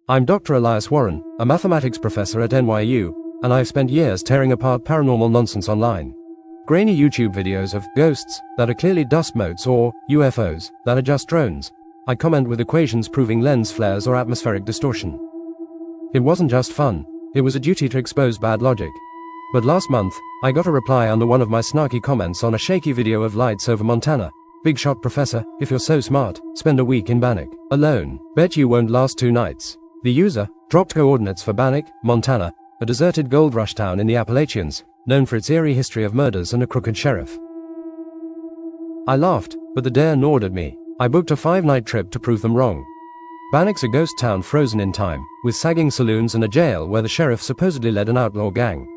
I'm Dr. Elias Warren, a mathematics professor at NYU, and I've spent years tearing apart paranormal nonsense online. Grainy YouTube videos of ghosts that are clearly dust motes or UFOs that are just drones. I comment with equations proving lens flares or atmospheric distortion. It wasn't just fun, it was a duty to expose bad logic. But last month, I got a reply under one of my snarky comments on a shaky video of lights over Montana. Big shot professor, if you're so smart, spend a week in Bannack. Alone. Bet you won't last 2 nights. The user dropped coordinates for Bannack, Montana, a deserted gold rush town in the Appalachians, known for its eerie history of murders and a crooked sheriff. I laughed, but the dare gnawed at me. I booked a 5-night trip to prove them wrong. Bannack's a ghost town frozen in time, with sagging saloons and a jail where the sheriff supposedly led an outlaw gang.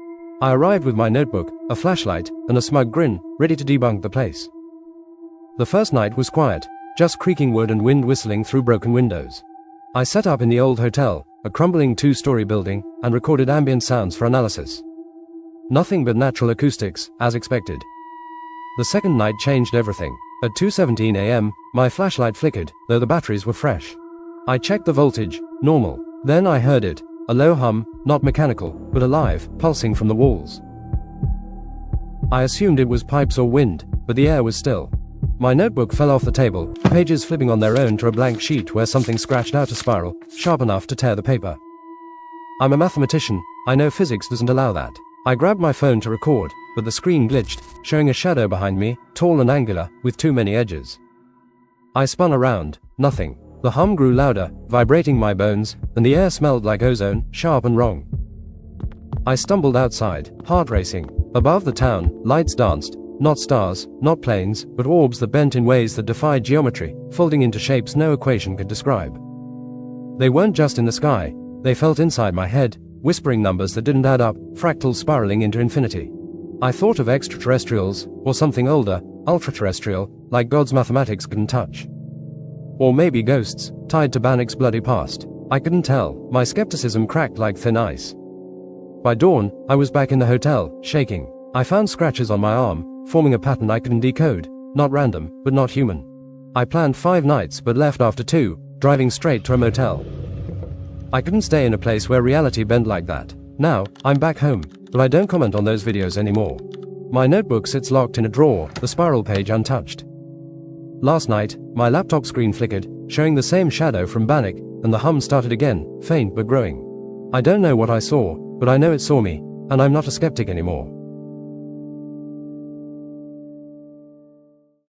I arrived with my notebook, a flashlight, and a smug grin, ready to debunk the place. The first night was quiet, just creaking wood and wind whistling through broken windows. I set up in the old hotel, a crumbling 2-story building, and recorded ambient sounds for analysis. Nothing but natural acoustics, as expected. The second night changed everything. At 2:17 a.m., my flashlight flickered, though the batteries were fresh. I checked the voltage, normal. Then I heard it, a low hum, not mechanical, but alive, pulsing from the walls. I assumed it was pipes or wind, but the air was still. My notebook fell off the table, pages flipping on their own to a blank sheet where something scratched out a spiral, sharp enough to tear the paper. I'm a mathematician, I know physics doesn't allow that. I grabbed my phone to record, but the screen glitched, showing a shadow behind me, tall and angular, with too many edges. I spun around, nothing. The hum grew louder, vibrating my bones, and the air smelled like ozone, sharp and wrong. I stumbled outside, heart racing. Above the town, lights danced, not stars, not planes, but orbs that bent in ways that defied geometry, folding into shapes no equation could describe. They weren't just in the sky, they felt inside my head, whispering numbers that didn't add up, fractals spiraling into infinity. I thought of extraterrestrials, or something older, ultra-terrestrial, like God's mathematics couldn't touch. Or maybe ghosts, tied to Bannack's bloody past. I couldn't tell, my skepticism cracked like thin ice. By dawn, I was back in the hotel, shaking. I found scratches on my arm, forming a pattern I couldn't decode, not random, but not human. I planned 5 nights but left after 2, driving straight to a motel. I couldn't stay in a place where reality bent like that. Now, I'm back home, but I don't comment on those videos anymore. My notebook sits locked in a drawer, the spiral page untouched. Last night, my laptop screen flickered, showing the same shadow from Bannack, and the hum started again, faint but growing. I don't know what I saw, but I know it saw me, and I'm not a skeptic anymore.